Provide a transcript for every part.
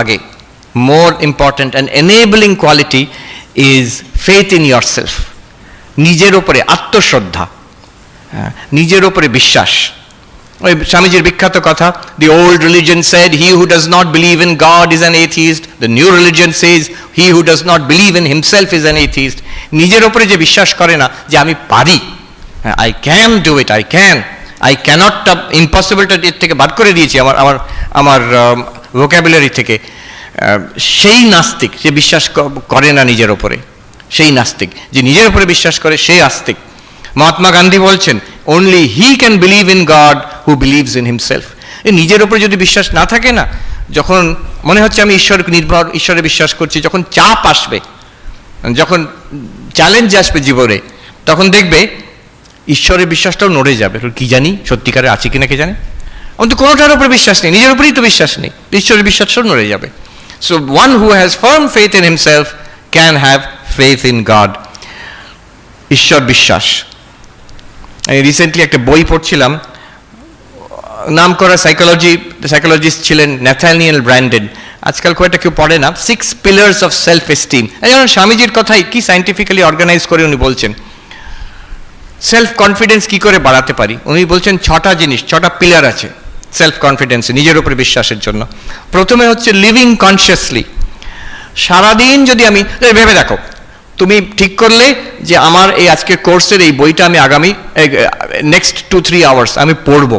আগে more important and enabling quality is faith in yourself. নিজের উপরে আত্মশ্রদ্ধা, নিজের উপরে বিশ্বাস। ওই স্বামীজির বিখ্যাত কথা, the old religion said he who does not believe in God is an atheist, the new religion says he who does not believe in himself is an atheist. নিজের উপরে যে বিশ্বাস করে না যে আমি পারি, I can do it, I cannot, impossible টা এর থেকে বাদ করে দিয়েছি আমার ভোকাবুলারি থেকে, সেই নাস্তিক যে বিশ্বাস করে না নিজের ওপরে, সেই নাস্তিক। যে নিজের উপরে বিশ্বাস করে সেই আস্তিক। মহাত্মা গান্ধী বলছেন only he can believe in God who believes in himself. নিজের উপরে যদি বিশ্বাস না থাকে না, যখন মনে হচ্ছে আমি ঈশ্বরে বিশ্বাস করছি, যখন চাপ আসবে, যখন চ্যালেঞ্জ আসবে জীবনে, তখন দেখবে ঈশ্বরের বিশ্বাসটাও নড়ে যাবে। কি জানি সত্যিকারে আছে কিনা কে জানে, আমার তো কোনোটার উপরে বিশ্বাস নেই, নিজের উপরেই তো বিশ্বাস নেই, ঈশ্বরের বিশ্বাসটাও নড়ে যাবে। So one who has firm faith in himself can have faith in God. ঈশ্বর বিশ্বাস। আমি রিসেন্টলি একটা বই পড়ছিলাম, নাম করা সাইকোলজিস্ট ছিলেন ন্যাথানিয়েল ব্র্যান্ডেন, আজকাল খুব একটা কেউ পড়ে না, 6 pillars of self esteem। যেমন স্বামীজির কথাই কি সাইন্টিফিক্যালি অর্গানাইজ করে উনি বলছেন সেলফ কনফিডেন্স কি করে বাড়াতে পারি। উনি বলছেন 6টা জিনিস, 6টা পিলার আছে সেলফ কনফিডেন্স, নিজের উপরে বিশ্বাসের জন্য। প্রথমে হচ্ছে লিভিং কনসিয়াসলি। সারাদিন যদি আমি ভেবে দেখো, তুমি ঠিক করলে যে আমার এই আজকের কোর্সের এই বইটা আমি আগামী নেক্সট 2-3 আওয়ার্স আমি পড়বো,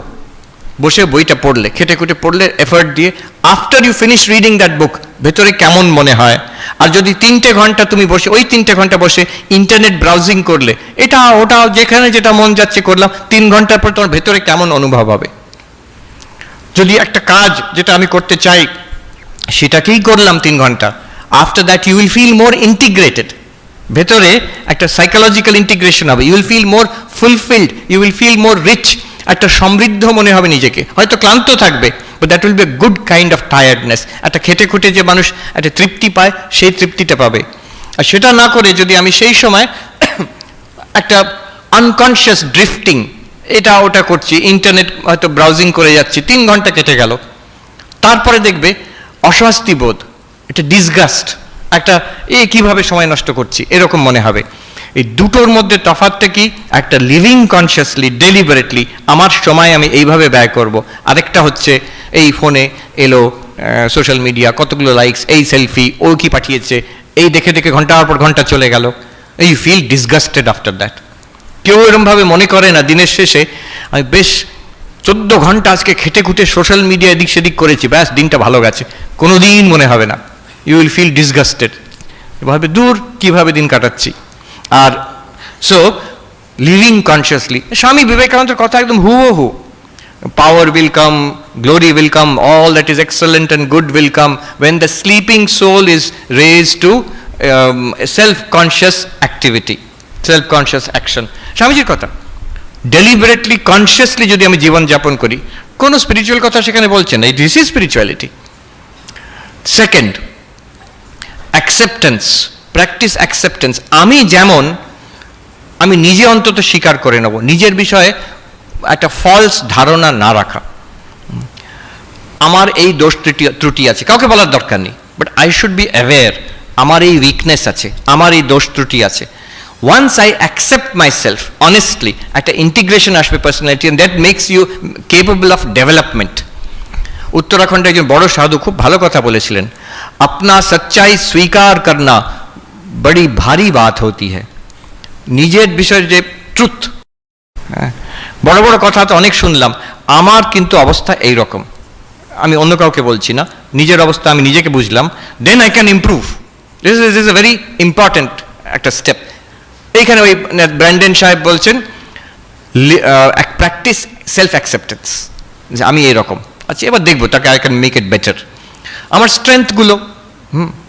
বসে বইটা পড়লে, খেটে খুটে পড়লে, এফার্ট দিয়ে, after you finish reading that book ভেতরে কেমন মনে হয়। আর যদি 3টে ঘন্টা তুমি বসে, ওই 3টে ঘন্টা বসে ইন্টারনেট ব্রাউজিং করলে, এটা ওটা যেখানে যেটা মন যাচ্ছে করলাম, 3 ঘন্টার পর তোমার ভেতরে কেমন অনুভব হবে। যদি একটা কাজ যেটা আমি করতে চাই সেটাকেই করলাম 3 ঘন্টা, after that you will feel more integrated, ভেতরে একটা সাইকোলজিক্যাল ইন্টিগ্রেশন হবে, you will feel more fulfilled, you will feel more rich, একটা সমৃদ্ধ মনে হবে নিজেকে। হয়তো ক্লান্ত থাকবে, but that will be a good kind of tiredness. একটা খেটে খুঁটে যে মানুষ একটা তৃপ্তি পায়, সেই তৃপ্তিটা পাবে। আর সেটা না করে যদি আমি সেই সময় একটা আনকনশিয়াস ড্রিফটিং, এটা ওটা করছি, ইন্টারনেট হয়তো ব্রাউজিং করে যাচ্ছি, 3 ঘন্টা কেটে গেল, তারপরে দেখবে অস্বস্তি বোধ, এটা ডিসগাস্ট, একটা কিভাবে সময় নষ্ট করছি এরকম মনে হবে। এই দুটোর মধ্যে তফাৎটা কি? একটা লিভিং কনসিয়াসলি, ডেলিবারেটলি আমার সময় আমি এইভাবে ব্যয় করব, আরেকটা হচ্ছে এই ফোনে এলো সোশ্যাল মিডিয়া, কতগুলো লাইকস, এই সেলফি, ও কি পাঠিয়েছে, এই দেখে দেখে ঘন্টার পর ঘন্টা চলে গেল, এই ফিল ডিসগাস্টেড আফটার দ্যাট। কেউ এরমভাবে মনে করে না দিনের শেষে আমি বেশ 14 ঘন্টা আজকে খেটে খুঁটে সোশ্যাল মিডিয়া এদিক সেদিক করেছি, ব্যাস দিনটা ভালো গেছে, কোনো দিন মনে হবে না। ইউ উইল ফিল ডিসগাস্টেড, এভাবে দূর কীভাবে দিন কাটাচ্ছি। আর সো লিভিং কনসিয়াসলি, স্বামী বিবেকানন্দের কথা একদম হুবহু, power will come, glory will come, all that is excellent and good will come when the sleeping soul is raised to self conscious activity, self conscious action. স্বামীজির কথা, ডেলিবারেটলি কনসিয়াসলি যদি আমি জীবনযাপন করি, কোনো স্পিরিচুয়াল কথা সেখানে বলছেন না, this is spirituality. Second, acceptance, practice acceptance. আমি যেমন, আমি নিজে অন্তত স্বীকার করে নেব, নিজের বিষয়ে একটা ফলস ধারণা না রাখা। আমার এই দোষ ত্রুটি আছে, কাউকে বলার দরকার নেই, but I should be aware আমার এই উইকনেস আছে, আমার এই দোষ ত্রুটি আছে। Once I accept my self honestly, একটা ইন্টিগ্রেশন আসবে personality, and that makes you capable of development. উত্তরাখণ্ডে একজন বড় সাধু খুব ভালো কথা বলেছিলেন, আপনা সচ্চাই স্বীকার করনা বড়ি ভারী বাত হতি হ্যায়। নিজের বিষয়ের যে ট্রুথ, বড় বড় কথা তো অনেক শুনলাম, আমার কিন্তু অবস্থা এই রকম, আমি অন্য কাউকে বলছি না, নিজের অবস্থা আমি নিজেকে বুঝলাম, then I can improve. This is a very important একটা স্টেপ। এইখানে ওই ব্র্যান্ডেন সাহেব বলছেন প্র্যাকটিস সেলফ অ্যাকসেপ্টেন্স, যে আমি এইরকম, আচ্ছা এবার দেখবো তাকে I can make it better. আমার স্ট্রেংথগুলো,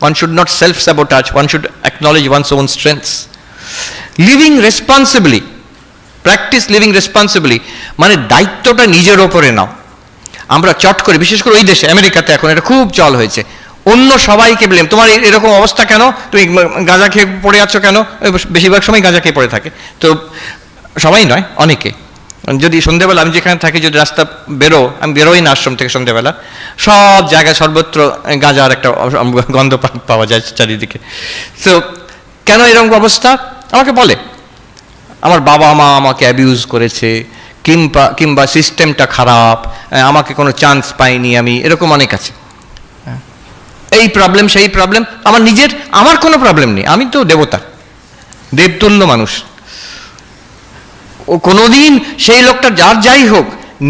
one should not self-sabotage, one should acknowledge one's own strengths. Living responsibly, practice living responsibly, মানে দায়িত্বটা নিজের ওপরে নাও। আমরা চট করে, বিশেষ করে ওই দেশে আমেরিকাতে এখন এটা খুব চল হয়েছে, অন্য সবাইকে ব্লেম, তোমার এরকম অবস্থা কেন, তুমি গাঁজা খেয়ে পড়ে আছো কেন, বেশিরভাগ সময় গাঁজা খেয়ে পড়ে থাকে, তো সবাই নয় অনেকে, যদি সন্ধ্যেবেলা আমি যেখানে থাকি, যদি রাস্তা আমি বেরোই না আশ্রম থেকে সন্ধ্যেবেলা, সব জায়গায় সর্বত্র গাঁজার একটা গন্ধ পাওয়া যায় চারিদিকে। তো কেন এরকম অবস্থা? আমাকে বলে আমার বাবা মা আমাকে অ্যাবিউজ করেছে, কিংবা সিস্টেমটা খারাপ, আমাকে কোনো চান্স পাইনি আমি, এরকম অনেক আছে। এই প্রবলেম সেই প্রবলেম, আমার কোনো প্রবলেম নেই, আমি তো দেবতা, দেবতুল্য মানুষ। ও কোনোদিন সেই লোকটা যাই হোক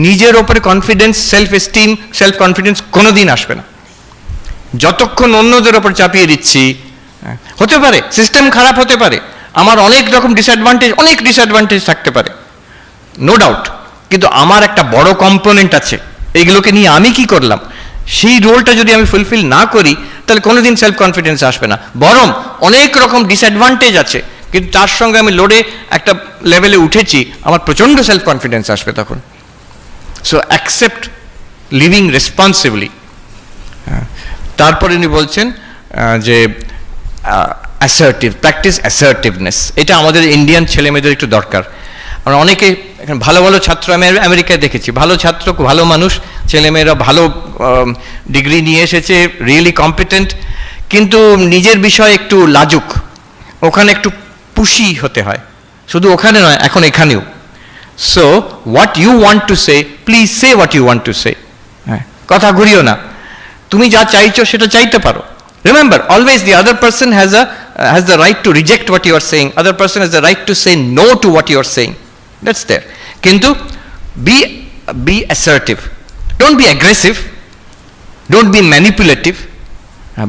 নিজের ওপরে confidence, self esteem, self confidence কোনোদিন আসবে না যতক্ষণ অন্যদের ওপর চাপিয়ে দিচ্ছি। হতে পারে সিস্টেম খারাপ হতে পারে, আমার অনেক রকম ডিসঅ্যাডভান্টেজ থাকতে পারে, নো ডাউট, কিন্তু আমার একটা বড় কম্পোনেন্ট আছে, এইগুলোকে নিয়ে আমি কি করলাম, সেই রোলটা যদি আমি ফুলফিল না করি তাহলে কোনোদিন সেলফ কনফিডেন্স আসবে না। বরং অনেক রকম ডিসঅ্যাডভান্টেজ আছে, কিন্তু তার সঙ্গে আমি লড়ে একটা লেভেলে উঠেছি, আমার প্রচণ্ড সেলফ কনফিডেন্স আসবে তখন। So accept living responsibly. তারপরে উনি বলছেন যে অ্যাসার্টিভ, প্র্যাকটিস অ্যাসার্টিভনেস। এটা আমাদের ইন্ডিয়ান ছেলেমেয়েদের একটু দরকার। আমরা অনেকে এখানে ভালো ভালো ছাত্র আমি আমেরিকায় দেখেছি, ভালো ছাত্র, ভালো মানুষ, ছেলেমেয়েরা ভালো ডিগ্রি নিয়ে এসেছে, রিয়েলি কম্পিটেন্ট, কিন্তু নিজের বিষয়ে একটু লাজুক, ওখানে একটু পুশি হতে হয়, শুধু ওখানে নয় এখন এখানেও। So what you want to say, please say what you want to say. হ্যাঁ, কথা ঘুরিও না, তুমি যা চাইছো সেটা চাইতে পারো। Remember, always the other person has the right to reject what you are saying. Other person has the right to say no to what you are saying. That's there. Kintu be assertive. Don't be aggressive. Don't be manipulative.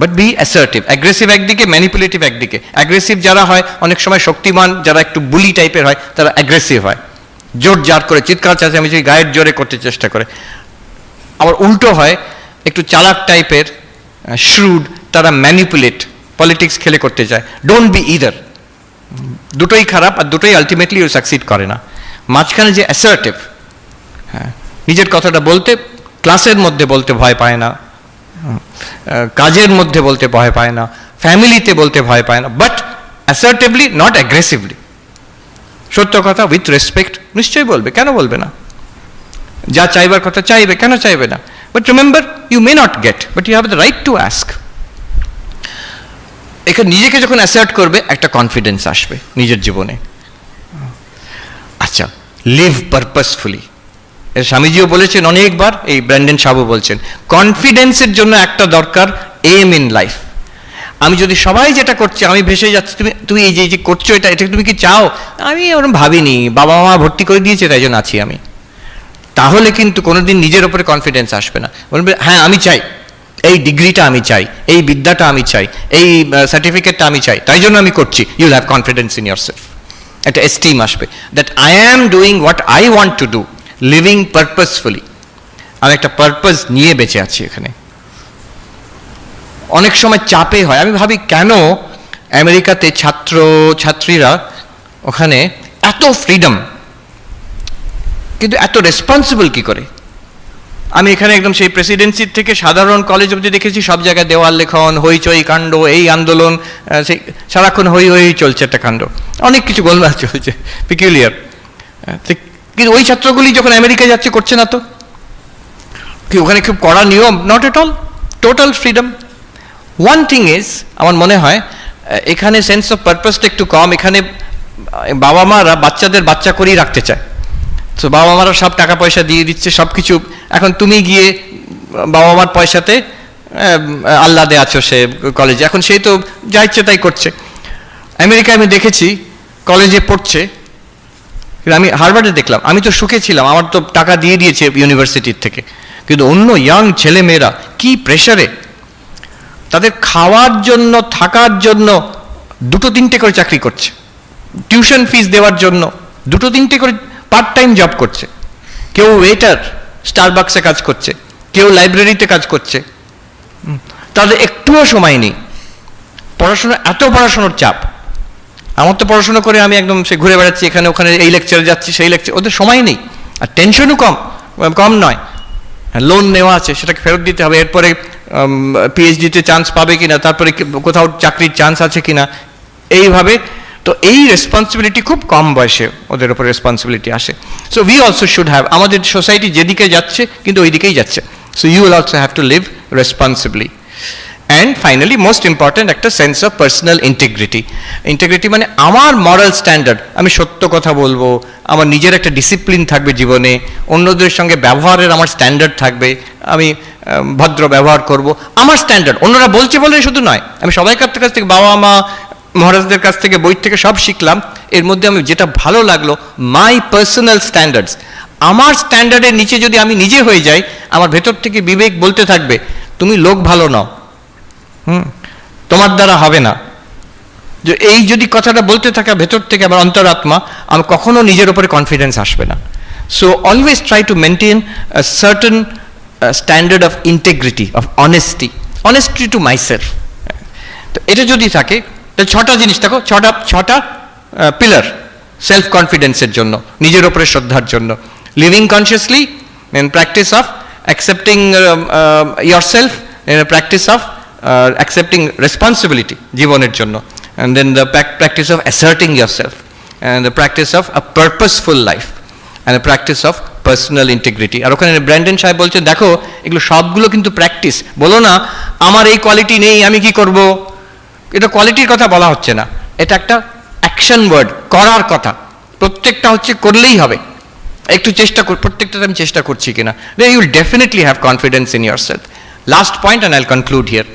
But be assertive. Aggressive একদিকে, manipulative একদিকে। Aggressive যারা হয় অনেক সময় শক্তিমান, যারা একটু বুলি টাইপের হয়, তারা aggressive হয়, জোর জার করে চিৎকার চেঁচামেচি গায়ের জোরে করতে চেষ্টা করে। আবার উল্টো হয়, একটু চালাক টাইপের, শ্রুড, তারা ম্যানিপুলেট, পলিটিক্স খেলে করতে চায়। ডোন্ট বি ইদার, দুটোই খারাপ, আর দুটোই আলটিমেটলি সাকসিড করে না। মাঝখানে যে অ্যাসার্টিভ, হ্যাঁ, নিজের কথাটা বলতে, ক্লাসের মধ্যে বলতে ভয় পায় না, কাজের মধ্যে বলতে ভয় পায় না, ফ্যামিলিতে বলতে ভয় পায় না, বাট অ্যাসার্টিভলি, নট অ্যাগ্রেসিভলি। সত্য কথা উইথ রেসপেক্ট নিশ্চয়ই বলবে, কেন বলবে না? যা চাইবার কথা চাইবে, কেন চাইবে না? But remember, you may not get, but you have the right to ask. এখানে নিজেকে যখন অ্যাসার্ট করবে, একটা কনফিডেন্স আসবে নিজের জীবনে। আচ্ছা, লিভ পারপাসফুলি। স্বামীজিও বলেছেন অনেকবার, এই ব্র্যান্ডন সাবু বলছেন, কনফিডেন্সের জন্য একটা দরকার এম ইন লাইফ। আমি যদি সবাই যেটা করছে আমি ভেসে যাচ্ছি, তুমি এই যে করছো এটা তুমি কি চাও? আমি ওরকম ভাবিনি, বাবা মা ভর্তি করে দিয়েছে তাই জন্য আছি আমি। তাহলে কিন্তু কোনোদিন নিজের ওপরে কনফিডেন্স আসবে না। বলবে হ্যাঁ আমি চাই, এই ডিগ্রিটা আমি চাই, এই বিদ্যাটা আমি চাই, এই সার্টিফিকেটটা আমি চাই, তাই জন্য আমি করছি। You'll have confidence in your self, একটা এস্টিম আসবে, that I am doing what I want to do, living purposefully. আমি একটা পারপাস নিয়ে বেঁচে আছি এখানে। অনেক সময় চাপে হয়, আমি ভাবি কেন আমেরিকাতে ছাত্রীরা ওখানে এত ফ্রিডম, কিন্তু এত রেসপন্সিবল কি করে? আমি এখানে একদম সেই প্রেসিডেন্সির থেকে সাধারণ কলেজ অবধি দেখেছি, সব জায়গায় দেওয়াল লেখন, হইচই কাণ্ড, এই আন্দোলন, সেই সারাক্ষণ হই চলছে একটা কাণ্ড, অনেক কিছু গোলমাল চলছে, পিকুলিয়ার। কিন্তু ওই ছাত্রগুলি যখন আমেরিকায় যাচ্ছে করছে না তো, কি ওখানে খুব কড়া নিয়ম? Not at all, total freedom. One thing is, আমার মনে হয় এখানে সেন্স অফ পারপাসটা একটু কম। এখানে বাবা মারা বাচ্চাদের বাচ্চা করেই রাখতে চায়, তো বাবা মারা সব টাকা পয়সা দিয়ে দিচ্ছে, সব কিছু। এখন তুমি গিয়ে বাবা মার পয়সাতে আহ্লাদে আছো সে কলেজে, এখন সেই তো যা ইচ্ছে তাই করছে। আমেরিকায় আমি দেখেছি কলেজে পড়ছে, আমি হার্ভার্ডে দেখলাম, আমি তো সুখে ছিলাম, আমার তো টাকা দিয়ে দিয়েছে ইউনিভার্সিটির থেকে, কিন্তু অন্য ইয়াং ছেলে মেয়েরা কি প্রেশারে, তাদের খাওয়ার জন্য, থাকার জন্য 2-3টে করে চাকরি করছে, টিউশন ফিস দেওয়ার জন্য 2-3টে করে পার্ট টাইম জব করছে। কেউ ওয়েটার স্টারবাক্সে কাজ করছে, কেউ লাইব্রেরিতে কাজ করছে, তাদের একটুও সময় নেই। পড়াশোনা, এত পড়াশোনার চাপ। আমার তো পড়াশোনা করে আমি একদম সে ঘুরে বেড়াচ্ছি, এখানে ওখানে, এই লেকচারে যাচ্ছি, সেই লেকচার, ওদের সময় নেই। আর টেনশনও কম নয়, লোন নেওয়া আছে সেটাকে ফেরত দিতে হবে, এরপরে পিএইচডিতে চান্স পাবে কিনা, তারপরে কোথাও চাকরির চান্স আছে কিনা, এইভাবে। তো তো এই রেসপন্সিবিলিটি খুব কম বয়সে ওদের ওপর রেসপন্সিবিলিটি আসে। So we also should have, আমাদের সোসাইটি যেদিকে যাচ্ছে কিন্তু ওই দিকেই যাচ্ছে, so you will also have to live responsibly. And finally most important একটা sense of personal integrity. Integrity মানে আমার মরাল স্ট্যান্ডার্ড, আমি সত্য কথা বলবো, আমার নিজের একটা ডিসিপ্লিন থাকবে জীবনে, অন্যদের সঙ্গে ব্যবহারের আমার স্ট্যান্ডার্ড থাকবে, আমি ভদ্র ব্যবহার করব, আমার স্ট্যান্ডার্ড। অন্যরা বলছে বলে শুধু নয়, আমি সবাইকার কাছ থেকে, বাবা মা মহারাজদের কাছ থেকে, বই থেকে সব শিখলাম, এর মধ্যে আমি যেটা ভালো লাগলো মাই পার্সোনাল স্ট্যান্ডার্ডস। আমার স্ট্যান্ডার্ডের নিচে যদি আমি নিজে হয়ে যাই, আমার ভেতর থেকে বিবেক বলতে থাকবে তুমি লোক ভালো নও, তোমার দ্বারা হবে না। যে এই যদি কথাটা বলতে থাকে ভেতর থেকে আমার অন্তরাত্মা, আমি কখনো নিজের উপরে কনফিডেন্স আসবে না। So always try to maintain a certain standard of integrity, of honesty to myself. তো এটা যদি থাকে, তাহলে ছটা জিনিস দেখো, ছটা পিলার সেলফ কনফিডেন্সের জন্য, নিজের ওপরে শ্রদ্ধার জন্য। Living consciously, in practice of accepting yourself, in a practice of accepting responsibility জীবনের জন্য, and then the practice of asserting yourself, and the practice of a purposeful life, and the practice of personal integrity। আর ওখানে Brandon সাহেব বলছেন দেখো এগুলো সবগুলো কিন্তু practice, বলো না আমার এই কোয়ালিটি নেই আমি কি করব, এটা কোয়ালিটির কথা বলা হচ্ছে না, এটা একটা অ্যাকশন ওয়ার্ড, করার কথা। প্রত্যেকটা হচ্ছে করলেই হবে, একটু চেষ্টা কর, প্রত্যেকটাতে আমি চেষ্টা করছি কিনা, then you will definitely have confidence in yourself. Last point and I'll conclude here.